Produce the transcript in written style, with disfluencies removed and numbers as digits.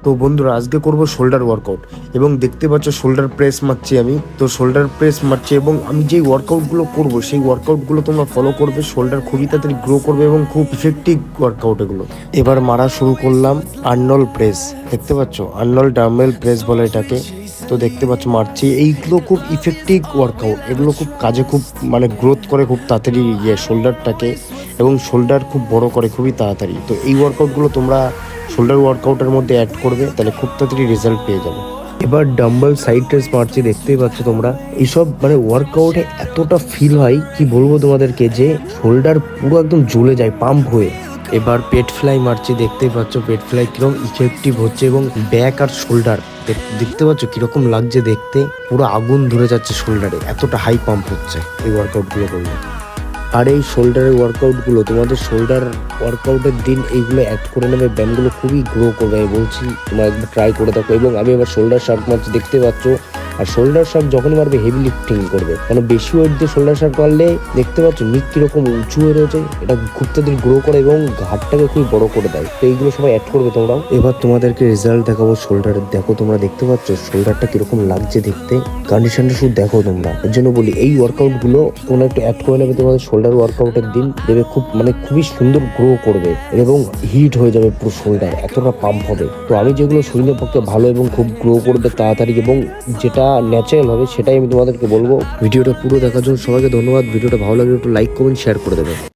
তো বন্ধুরা আজকে করব শোল্ডার ওয়ার্কআউট এবং দেখতে পাচ্ছ শোল্ডার প্রেস মারছি আমি। তো শোল্ডার প্রেস মারছি এবং আমি যেই ওয়ার্কআউটগুলো করব সেই ওয়ার্কআউটগুলো তোমরা ফলো করবে। শোল্ডার খুবই তাড়াতাড়ি গ্রো করবে এবং খুব ইফেক্টিভ ওয়ার্কআউট এগুলো। এবার মারা শুরু করলাম আর্নল্ড প্রেস। দেখতে পাচ্ছ আর্নল্ড ডাম্বেল প্রেস বলে এটাকে। তো দেখতে পাচ্ছ মারছি, এইগুলো খুব ইফেক্টিভ ওয়ার্কআউট, এগুলো খুব কাজে খুব গ্রোথ করে খুব তাড়াতাড়ি শোল্ডারটাকে, এবং শোল্ডার খুব বড় করে খুবই তাড়াতাড়ি। তো এই ওয়ার্কআউটগুলো তোমরা শোল্ডার ওয়ার্কআউটের মধ্যে অ্যাড করবে, তাহলে খুব তাড়াতাড়ি রেজাল্ট পেয়ে যাবে। এবার ডাম্বল সাইড প্রেস মারছি, দেখতেই পাচ্ছ তোমরা। এইসব ওয়ার্কআউটে এতটা ফিল হয় কি বলবো তোমাদেরকে, যে শোল্ডার পুরো একদম জ্বলে যায় পাম্প হয়ে। এবার পেট ফ্লাই মারছি, দেখতেই পাচ্ছ পেট ফ্লাই কিরকম ইফেক্টিভ হচ্ছে, এবং ব্যাক আর শোল্ডার দেখতে পাচ্ছ কিরকম লাগছে দেখতে, পুরো আগুন ধরে যাচ্ছে শোল্ডারে, এতটা হাই পাম্প হচ্ছে এই ওয়ার্কআউটগুলো করলে। আর এই শোল্ডারের ওয়ার্কআউটগুলো তোমাদের শোল্ডার ওয়ার্কআউটের দিন এইগুলো অ্যাড করে নেবে, ব্যায়ামগুলো খুবই গ্রো করবে। আমি বলছি তোমরা একবার ট্রাই করে দেখো। এবং আমি এবার শোল্ডার শার্ট মারছি, দেখতে পাচ্ছ। আর শোল্ডার শার্ট যখনই মারবে হেভি লিফটিং করবে, কারণ বেশি ওয়েট দিয়ে শোল্ডার শার্ট মারলে দেখতে পাচ্ছ নিক কিরকম উঁচু হয়ে রয়েছে, এটা খুব তাড়াতাড়ি গ্রো করে এবং ঘাটটাকে খুবই বড় করে দেয়। তো এইগুলো সবাই অ্যাড করবে তোমরাও। এবার তোমাদেরকে রেজাল্ট দেখাবো শোল্ডারের। দেখো তোমরা দেখতে পাচ্ছ শোল্ডারটা কিরকম লাগছে দেখতে, কন্ডিশনটা শুধু দেখো তোমরা। এর জন্য বলি এই ওয়ার্কআউটগুলো তোমরা একটু অ্যাড করে নেবে তোমাদের শোল্ডার ওয়ার্কআউটের দিন, দেবে খুব খুবই সুন্দর গ্রো করবে এবং হিট হয়ে যাবে পুরো শোল্ডার, এতটা পাম্প হবে। তো আমি যেগুলো শরীরের পক্ষে ভালো এবং খুব গ্রো করবে তাড়াতাড়ি এবং যেটা ন্যাচারাল হবে সেটাই আমি তোমাদেরকে বলবো। ভিডিওটা পুরো দেখার জন্য সবাইকে ধন্যবাদ। ভিডিওটা ভালো লাগলে একটু লাইক কমেন্ট শেয়ার করে দেবে।